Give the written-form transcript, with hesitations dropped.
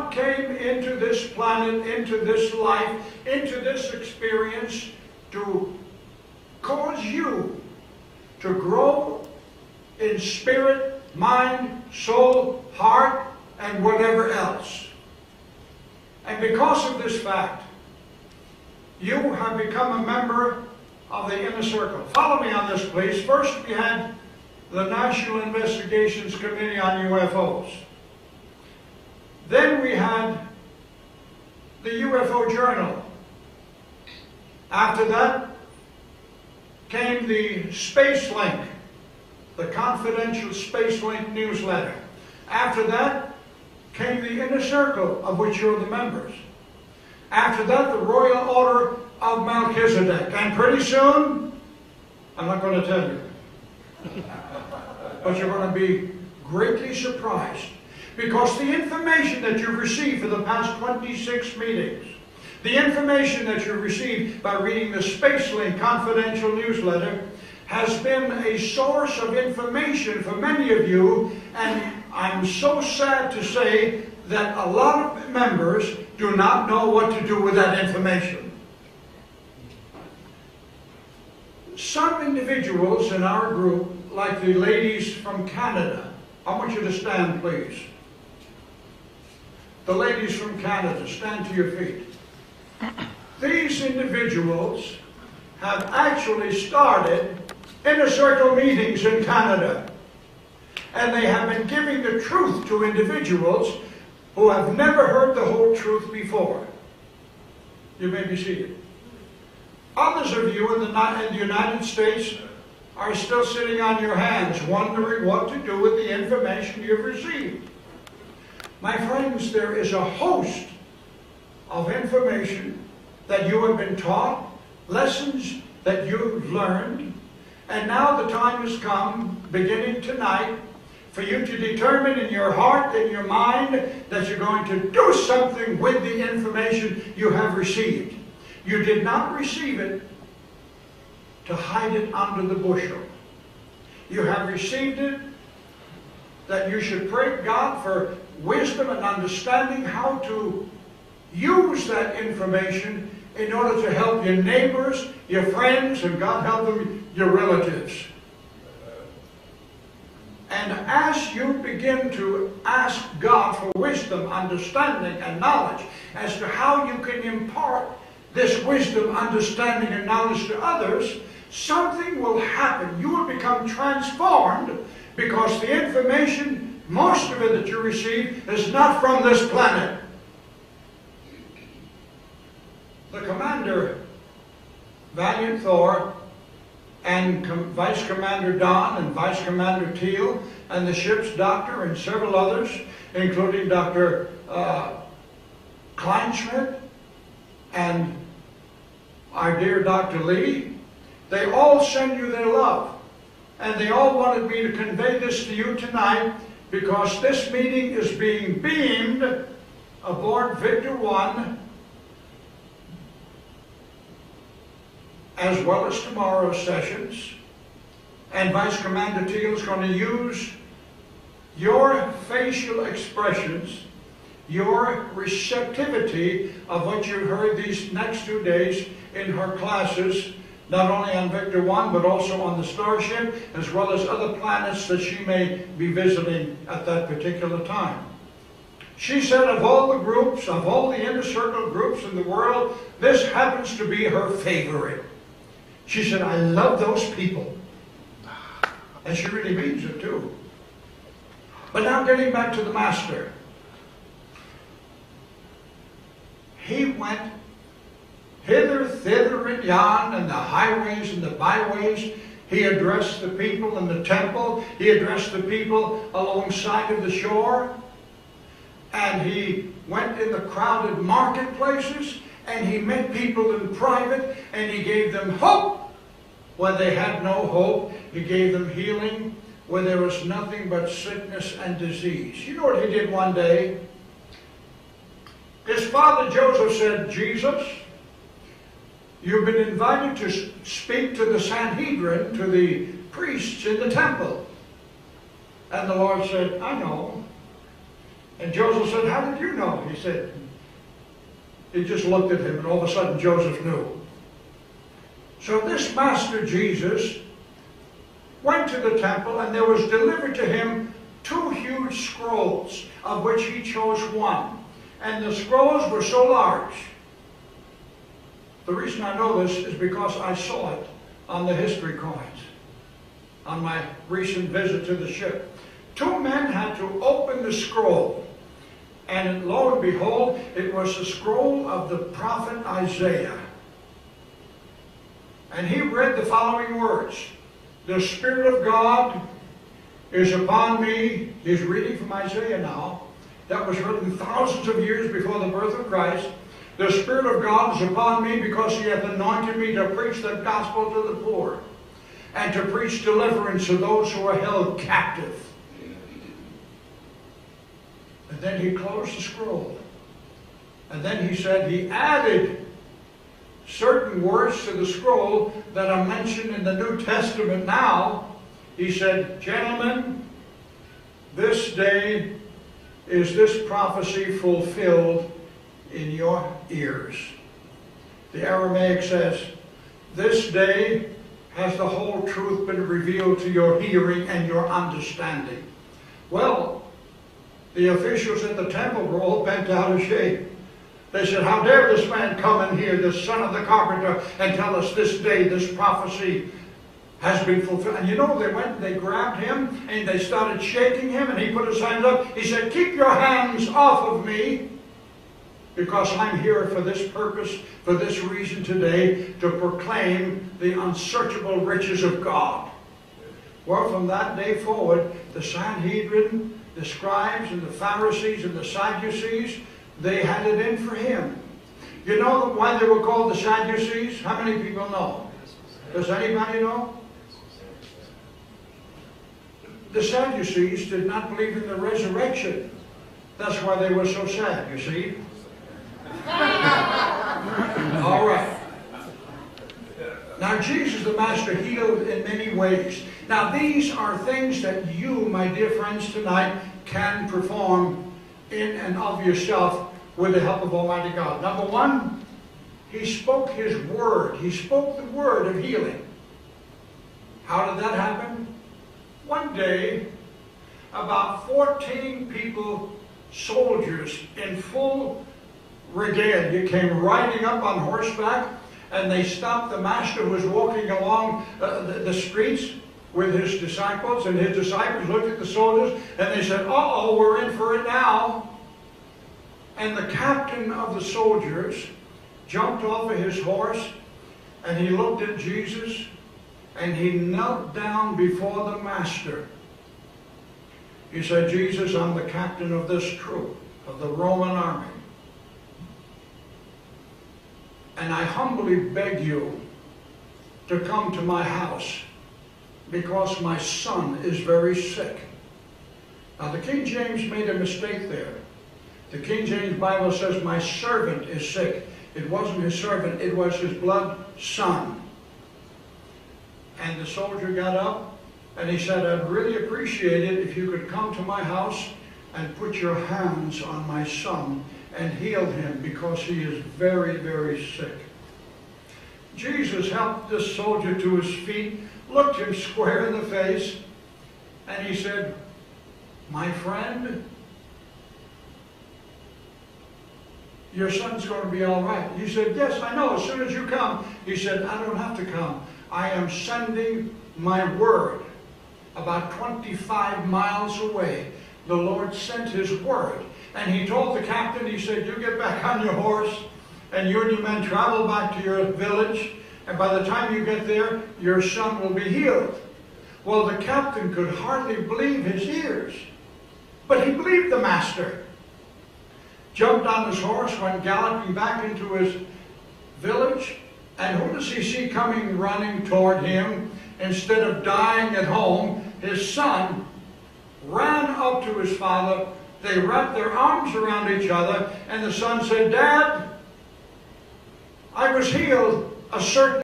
God came into this planet, into this life, into this experience to cause you to grow in spirit, mind, soul, heart, and whatever else. And because of this fact, you have become a member of the inner circle. Follow me on this, please. First, we had the National Investigations Committee on UFOs. Then we had the UFO Journal. After that came the Space Link, the confidential Space Link newsletter. After that came the Inner Circle, of which you're the members. After that, the Royal Order of Melchizedek. And pretty soon, I'm not going to tell you, but you're going to be greatly surprised, because the information that you've received for the past 26 meetings, the information that you've received by reading the Space Link confidential newsletter, has been a source of information for many of you, and I'm so sad to say that a lot of members do not know what to do with that information. Some individuals in our group, like the ladies from Canada, I want you to stand, please. The ladies from Canada, stand to your feet. These individuals have actually started inner circle meetings in Canada. And they have been giving the truth to individuals who have never heard the whole truth before. You may be seated. Others of you in the United States are still sitting on your hands, wondering what to do with the information you've received. My friends, there is a host of information that you have been taught, lessons that you've learned, and now the time has come, beginning tonight, for you to determine in your heart and your mind that you're going to do something with the information you have received. You did not receive it to hide it under the bushel. You have received it that you should pray God for wisdom and understanding how to use that information in order to help your neighbors, your friends, and God help them, your relatives. And as you begin to ask God for wisdom, understanding, and knowledge as to how you can impart this wisdom, understanding, and knowledge to others, something will happen. You will become transformed, because the information, most of it that you receive, is not from this planet. The Commander, Valiant Thor, and Vice Commander Don and Vice Commander Teal, and the ship's doctor and several others, including Dr. Kleinschmidt and our dear Dr. Lee, they all send you their love. And they all wanted me to convey this to you tonight, because this meeting is being beamed aboard Victor 1, as well as tomorrow's sessions. And Vice Commander Teal is going to use your facial expressions, your receptivity of what you've heard these next 2 days in her classes, not only on Victor 1, but also on the Starship, as well as other planets that she may be visiting at that particular time. She said of all the groups, of all the inner circle groups in the world, this happens to be her favorite. She said, I love those people. And she really means it too. But now getting back to the Master. He went hither, thither, and yon, and the highways and the byways. He addressed the people in the temple. He addressed the people alongside of the shore. And he went in the crowded marketplaces, and he met people in private, and he gave them hope where they had no hope. He gave them healing where there was nothing but sickness and disease. You know what he did one day? His father Joseph said, Jesus, you've been invited to speak to the Sanhedrin, to the priests in the temple. And the Lord said, I know. And Joseph said, how did you know? He said, he just looked at him, and all of a sudden Joseph knew. So this Master Jesus went to the temple, and there was delivered to him 2 huge scrolls, of which he chose one. And the scrolls were so large. The reason I know this is because I saw it on the history coins on my recent visit to the ship. 2 men had to open the scroll, and lo and behold, it was the scroll of the prophet Isaiah. And he read the following words: the Spirit of God is upon me. He's reading from Isaiah now. That was written thousands of years before the birth of Christ. The Spirit of God is upon me because he hath anointed me to preach the gospel to the poor, and to preach deliverance to those who are held captive. And then he closed the scroll. And then he said he added certain words to the scroll that are mentioned in the New Testament now. He said, gentlemen, this day is this prophecy fulfilled in your ears. The Aramaic says, this day has the whole truth been revealed to your hearing and your understanding. Well, the officials at the temple were all bent out of shape. They said, how dare this man come in here, the son of the carpenter, and tell us this day this prophecy has been fulfilled. And you know, they went and they grabbed him and they started shaking him, and he put his hands up. He said, keep your hands off of me, because I'm here for this purpose, for this reason today, to proclaim the unsearchable riches of God. Well, from that day forward, the Sanhedrin, the scribes and the Pharisees and the Sadducees, they had it in for him. You know why they were called the Sadducees? How many people know? Does anybody know? The Sadducees did not believe in the resurrection. That's why they were so sad, you see. All right. Now, Jesus the Master healed in many ways. Now, these are things that you, my dear friends, tonight can perform in and of yourself with the help of Almighty God. Number one, he spoke his word. He spoke the word of healing. How did that happen? One day, about 14 people, soldiers in full regalia, came riding up on horseback, and they stopped the Master who was walking along the streets with his disciples, and his disciples looked at the soldiers, and they said, uh-oh, we're in for it now. And the captain of the soldiers jumped off of his horse, and he looked at Jesus, and he knelt down before the Master. He said, Jesus, I'm the captain of this troop, of the Roman army. And I humbly beg you to come to my house, because my son is very sick. Now, the King James made a mistake there. The King James Bible says, my servant is sick. It wasn't his servant, it was his blood son. And the soldier got up, and he said, I'd really appreciate it if you could come to my house and put your hands on my son and heal him, because he is very, very sick. Jesus helped this soldier to his feet, looked him square in the face, and he said, my friend, your son's going to be all right. He said, yes, I know, as soon as you come. He said, I don't have to come. I am sending my word. About 25 miles away, the Lord sent his word. And he told the captain, he said, you get back on your horse, and you and your men travel back to your village, and by the time you get there, your son will be healed. Well, the captain could hardly believe his ears, but he believed the Master. Jumped on his horse, went galloping back into his village, and who does he see coming running toward him? Instead of dying at home, his son ran up to his father. They wrapped their arms around each other, and the son said, Dad, I was healed a certain